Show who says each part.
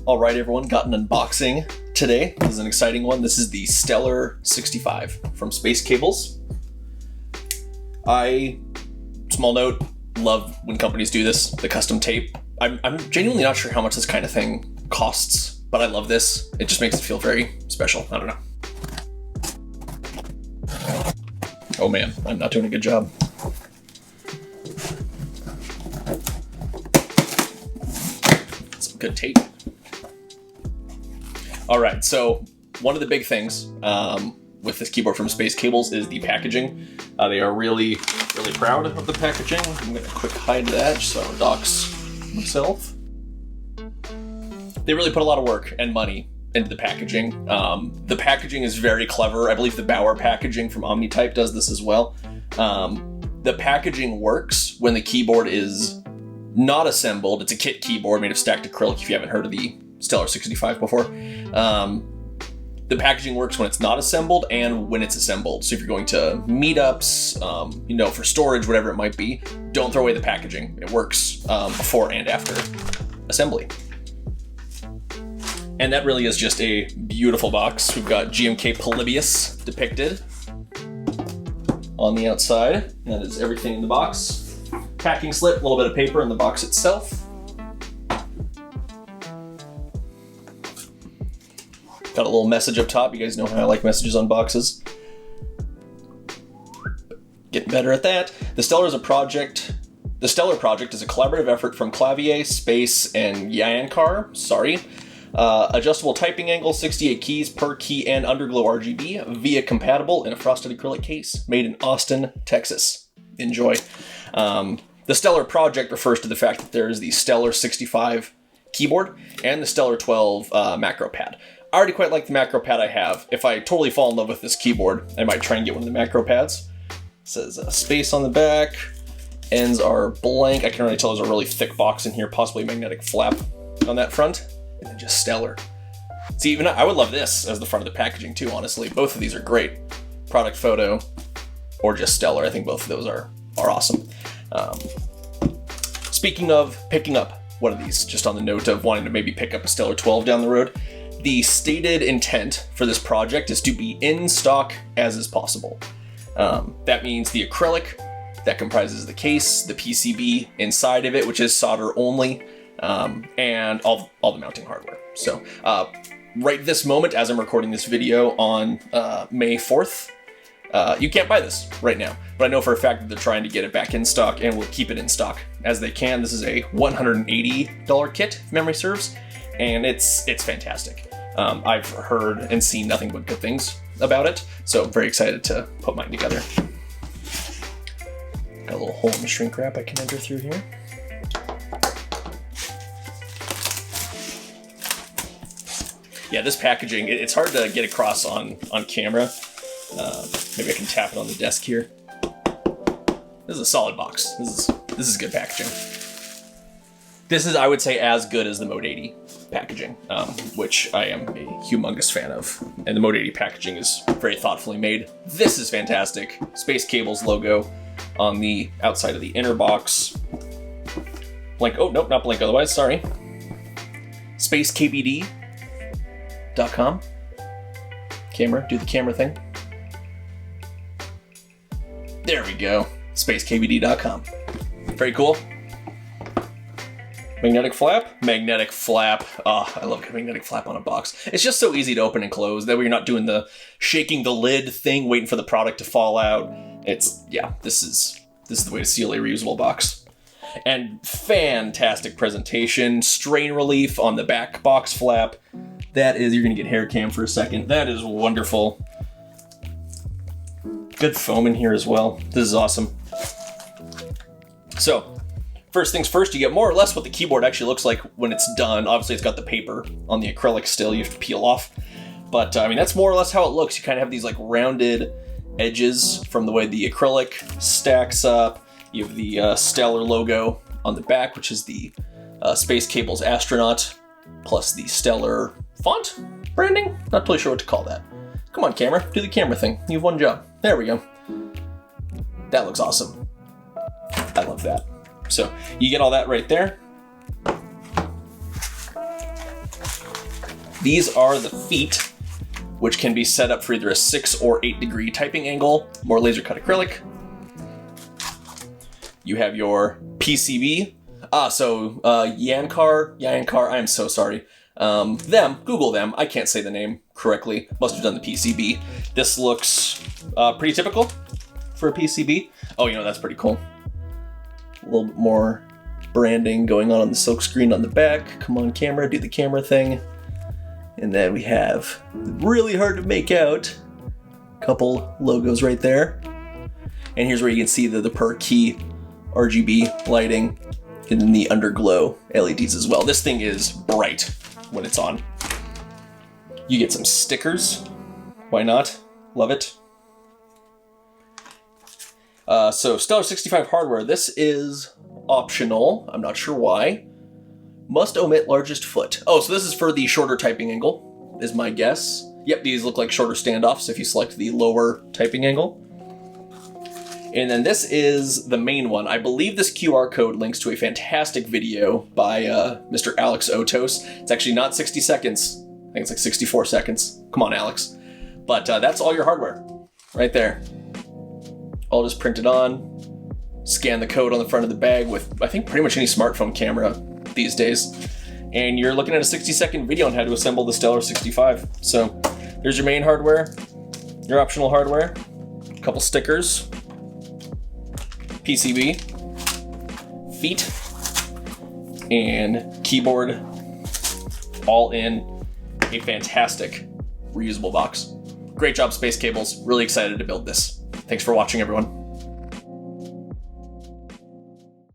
Speaker 1: All right, everyone, got an unboxing today. This is an exciting one. This is the Stellar65 from Space Cables. Small note, love when companies do this, the custom tape. I'm genuinely not sure how much this kind of thing costs, but I love this. It just makes it feel very special. I don't know. Oh man, I'm not doing a good job. Some good tape. All right, so one of the big things with this keyboard from Space Cables is the packaging. They are really proud of the packaging. I'm gonna quick hide that just so I don't dox myself. They really put a lot of work and money into the packaging. The packaging is very clever. I believe the Bauer packaging from OmniType does this as well. The packaging works when the keyboard is not assembled. It's a kit keyboard made of stacked acrylic, if you haven't heard of the Stellar65 before. The packaging works when it's not assembled and when it's assembled. So if you're going to meetups, for storage, whatever it might be, don't throw away the packaging. It works before and after assembly. And that really is just a beautiful box. We've got GMK Polybius depicted on the outside. That is everything in the box. Packing slip, a little bit of paper in the box itself. Got a little message up top. You guys know how I like messages on boxes. Getting better at that. The Stellar Project is a collaborative effort from Clavier, Space, and Yankar. Adjustable typing angle, 68 keys per key, and underglow RGB, via compatible in a frosted acrylic case, made in Austin, Texas. Enjoy. The Stellar Project refers to the fact that there is the Stellar65 keyboard and the Stellar12 macro pad. I already quite like the macro pad I have. If I totally fall in love with this keyboard, I might try and get one of the macro pads. It says space on the back. Ends are blank. I can already tell there's a really thick box in here, possibly a magnetic flap on that front. And then just Stellar. See, even I would love this as the front of the packaging too, honestly. Both of these are great. Product photo or just Stellar. I think both of those are awesome. Speaking of picking up one of these, just on the note of wanting to maybe pick up a Stellar 12 down the road, the stated intent for this project is to be in stock as is possible. That means the acrylic that comprises the case, the PCB inside of it, which is solder only, and all the mounting hardware. So right this moment, as I'm recording this video on May 4th, you can't buy this right now, but I know for a fact that they're trying to get it back in stock and will keep it in stock as they can. This is a $180 kit, if memory serves, and it's fantastic. I've heard and seen nothing but good things about it, so I'm very excited to put mine together. Got a little hole in the shrink wrap I can enter through here. Yeah, this packaging, it's hard to get across on camera. Maybe I can tap it on the desk here. This is a solid box. This is good packaging. This is, I would say, as good as the Mode 80 packaging, which I am a humongous fan of. And the Mode 80 packaging is very thoughtfully made. This is fantastic. Space Cables logo on the outside of the inner box. Blank, oh, nope, not blank otherwise, sorry. SpaceKBD.com. Camera, do the camera thing. There we go. SpaceKBD.com. Very cool. Magnetic flap. Oh, I love a magnetic flap on a box. It's just so easy to open and close. That way you're not doing the shaking the lid thing, waiting for the product to fall out. This is the way to seal a reusable box. And fantastic presentation. Strain relief on the back box flap. That is, you're gonna get hair cam for a second. That is wonderful. Good foam in here as well. This is awesome. So, first things first, you get more or less what the keyboard actually looks like when it's done. Obviously, it's got the paper on the acrylic still you have to peel off. But, that's more or less how it looks. You kind of have these like rounded edges from the way the acrylic stacks up. You have the Stellar logo on the back, which is the Space Cables astronaut, plus the Stellar font branding. Not totally sure what to call that. Come on, camera, do the camera thing. You have one job. There we go. That looks awesome. I love that. So you get all that right there. These are the feet, which can be set up for either a 6 or 8 degree typing angle, more laser cut acrylic. You have your PCB. Yankar, I am so sorry. Google them. I can't say the name correctly. Must have done the PCB. This looks pretty typical for a PCB. Oh, that's pretty cool. A little bit more branding going on the silk screen on the back. Come on, camera, do the camera thing. And then we have, really hard to make out, couple logos right there. And here's where you can see the per key RGB lighting, and then the underglow LEDs as well. This thing is bright when it's on. You get some stickers. Why not? Love it. So Stellar65 hardware. This is optional. I'm not sure why. Must omit largest foot. Oh, so this is for the shorter typing angle, is my guess. Yep, these look like shorter standoffs if you select the lower typing angle. And then this is the main one. I believe this QR code links to a fantastic video by Mr. Alex Otos. It's actually not 60 seconds. I think it's like 64 seconds. Come on, Alex. But that's all your hardware right there. All just printed on. Scan the code on the front of the bag with, I think, pretty much any smartphone camera these days. And you're looking at a 60-second video on how to assemble the Stellar65. So there's your main hardware, your optional hardware, a couple stickers, PCB, feet, and keyboard, all in a fantastic reusable box. Great job, Space Cables. Really excited to build this. Thanks for watching, everyone.